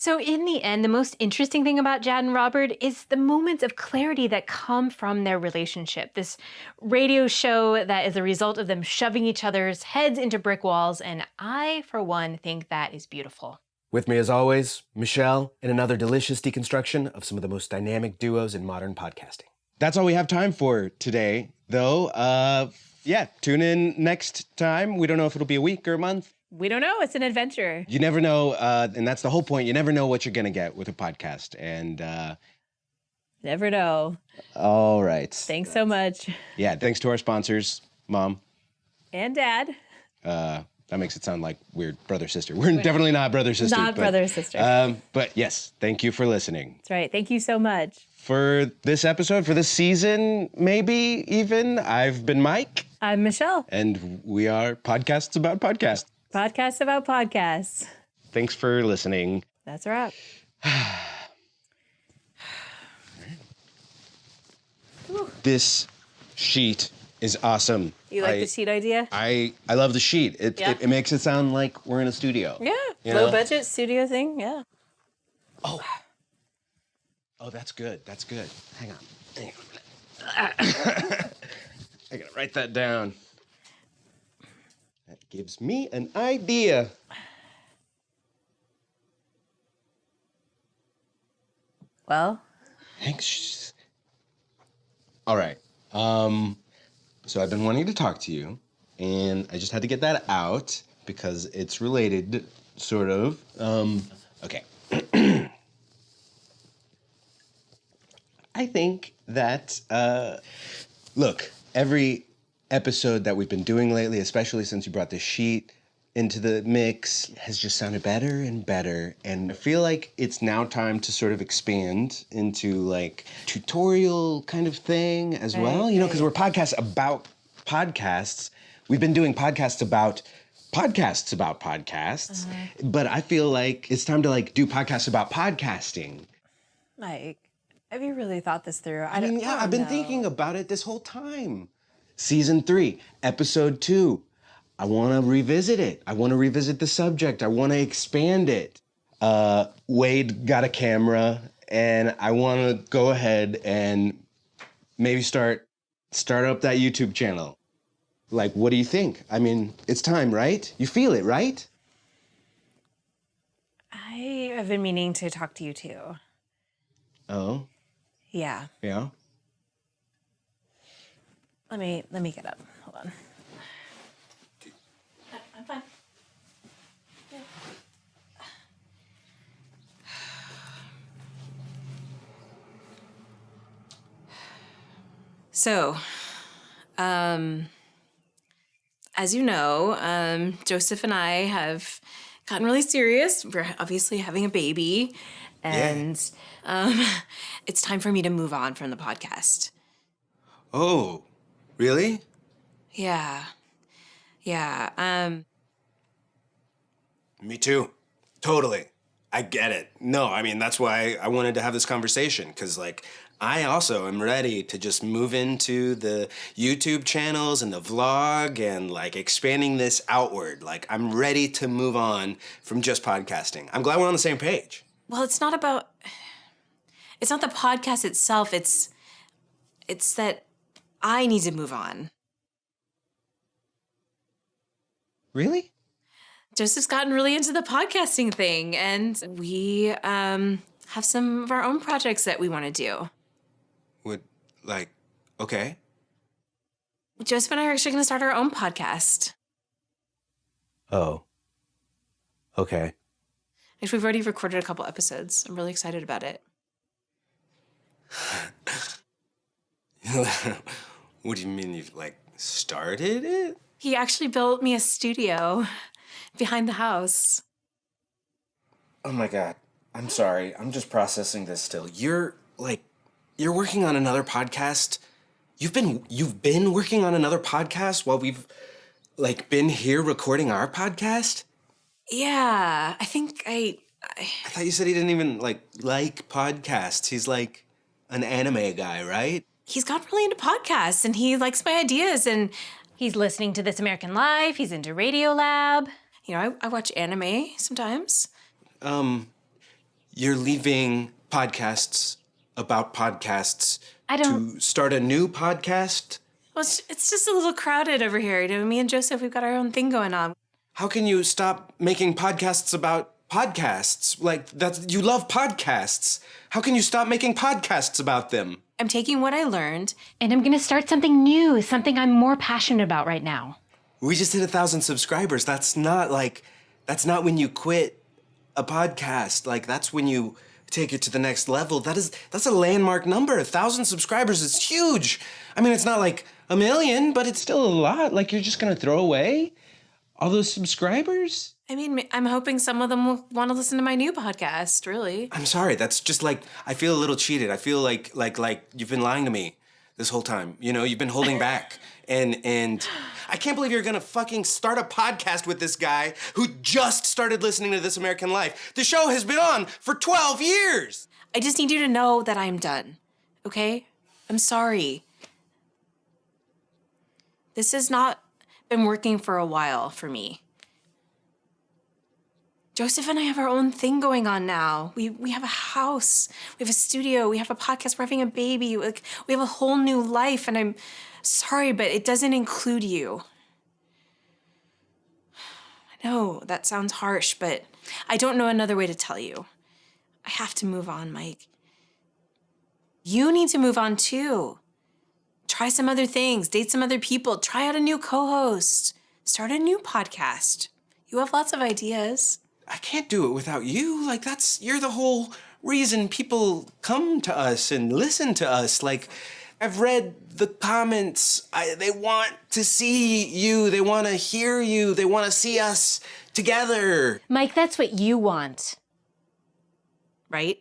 So, in the end, the most interesting thing about Jad and Robert is the moments of clarity that come from their relationship. This radio show that is a result of them shoving each other's heads into brick walls, and I, for one, think that is beautiful. With me, as always, Michelle, in another delicious deconstruction of some of the most dynamic duos in modern podcasting. That's all we have time for today, though. Tune in next time. We don't know if it'll be a week or a month. We don't know. It's an adventure. You never know, and that's the whole point. You never know what you're going to get with a podcast. And Never know. all right. Thanks so much. Yeah, thanks to our sponsors, Mom. And Dad. That makes it sound like we're brother-sister. We're definitely not brother-sister. Not brother-sister. But yes, thank you for listening. That's right. Thank you so much. For this episode, for this season, maybe even, I've been Mike. I'm Michelle. And we are Podcasts About Podcasts. Podcasts about podcasts. Thanks for listening. That's a wrap. This sheet is awesome. You like the sheet idea? I love the sheet. It makes it sound like we're in a studio. Yeah. You Low know? budget studio thing. Yeah. Oh, that's good. That's good. Hang on a minute. I gotta write that down. That gives me an idea. Well, Thanks. All right. So I've been wanting to talk to you, and I just had to get that out because it's related, sort of. Okay. I think that, look, every episode that we've been doing lately, especially since you brought this sheet into the mix, has just sounded better and better. And I feel like it's now time to sort of expand into like tutorial kind of thing as well, you know, because we're podcasts about podcasts. We've been doing podcasts about podcasts, but I feel like it's time to like do podcasts about podcasting. Mike, have you really thought this through? I've been thinking about it this whole time. Season 3, episode 2. I want to revisit it. I want to revisit the subject. I want to expand it. Wade got a camera, and I want to go ahead and maybe start up that YouTube channel. Like, what do you think? I mean, it's time, right? You feel it, right? I have been meaning to talk to you too. Oh, Yeah. yeah. Let me get up. Hold on. I'm fine. Yeah. So, as you know, Joseph and I have gotten really serious. We're obviously having a baby, and it's time for me to move on from the podcast. Oh, really? Yeah. Me too. Totally. I get it. No, I mean, that's why I wanted to have this conversation, because, like, I also am ready to just move into the YouTube channels and the vlog and, like, expanding this outward. Like, I'm ready to move on from just podcasting. I'm glad we're on the same page. Well, it's not the podcast itself. It's that I need to move on. Really? Joseph's gotten really into the podcasting thing, and we have some of our own projects that we want to do. Okay. Joseph and I are actually going to start our own podcast. Oh. Okay. Actually, we've already recorded a couple episodes. I'm really excited about it. What do you mean you've, like, started it? He actually built me a studio behind the house. Oh my God. I'm sorry. I'm just processing this still. You're working on another podcast? You've been working on another podcast while we've, like, been here recording our podcast? Yeah, I think I thought you said he didn't even, like podcasts. He's, like, an anime guy, right? he's gotten really into podcasts and he likes my ideas and he's listening to This American Life. He's into Radio Lab. You know, I watch anime sometimes. you're leaving podcasts about podcasts I don't- to start a new podcast? Well, it's just a little crowded over here. You know, me and Joseph, we've got our own thing going on. How can you stop making podcasts about podcasts? Like, you love podcasts. How can you stop making podcasts about them? I'm taking what I learned. And I'm gonna start something new, something I'm more passionate about right now. We just hit 1,000 subscribers. That's not when you quit a podcast. Like, that's when you take it to the next level. That's a landmark number. 1,000 subscribers is huge. I mean, it's not like 1 million, but it's Still a lot. Like, you're just gonna throw away all those subscribers? I mean, I'm hoping some of them will want to listen to my new podcast, really. I'm sorry. That's just like, I feel a little cheated. I feel like you've been lying to me this whole time. You know, you've been holding back. And I can't believe you're gonna fucking start a podcast with this guy who just started listening to This American Life. The show has been on for 12 years. I just need you to know that I'm done, okay? I'm sorry. This has not been working for a while for me. Joseph and I have our own thing going on now. We have a house, we have a studio, we have a podcast, we're having a baby, like, we have a whole new life, and I'm sorry, but it doesn't include you. I know that sounds harsh, but I don't know another way to tell you. I have to move on, Mike. You need to move on too. Try some other things, date some other people, try out a new co-host, start a new podcast. You have lots of ideas. I can't do it without you. Like, you're the whole reason people come to us and listen to us. Like, I've read the comments. They want to see you. They want to hear you. They want to see us together. Mike, that's what you want. Right?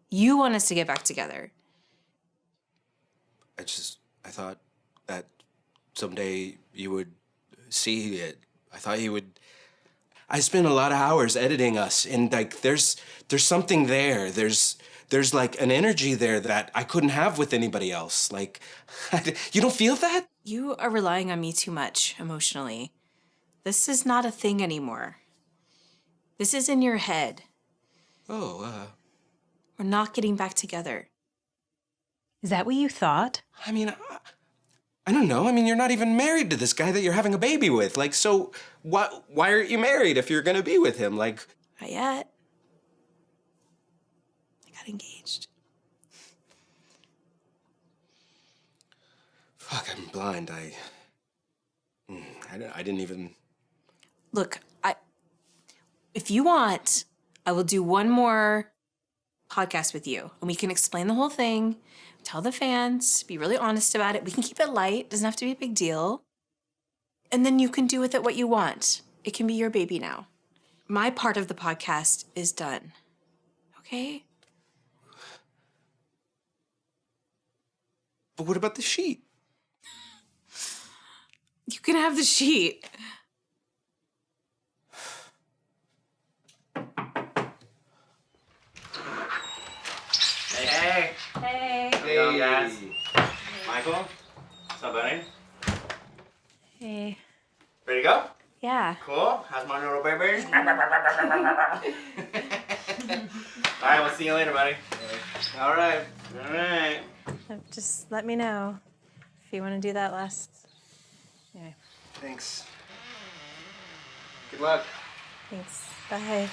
You want us to get back together. I thought that someday you would see it. I thought you would. I spent a lot of hours editing us, and like, there's something there. There's like an energy there that I couldn't have with anybody else. Like, you don't feel that? You are relying on me too much emotionally. This is not a thing anymore. This is in your head. Oh, We're not getting back together. Is that what you thought? I mean, I don't know. I mean, you're not even married to this guy that you're having a baby with. Like, so why aren't you married if you're gonna be with him? Like, Not yet. I got engaged. fuck, I'm blind. I didn't even. Look, if you want, I will do one more podcast with you, and we can explain the whole thing, tell the fans, be really honest about it. We can keep it light, doesn't have to be a big deal. And then you can do with it what you want. It can be your baby now. My part of the podcast is done. Okay? But what about the sheet? You can have the sheet. Hey. Hey. How's it going, guys? Michael? What's up, buddy? Hey. Ready to go? Yeah. Cool. How's my little baby? Alright, we'll see you later, buddy. Alright. Alright. Just let me know if you want to do that last. Anyway, Thanks. Good luck. thanks. Bye.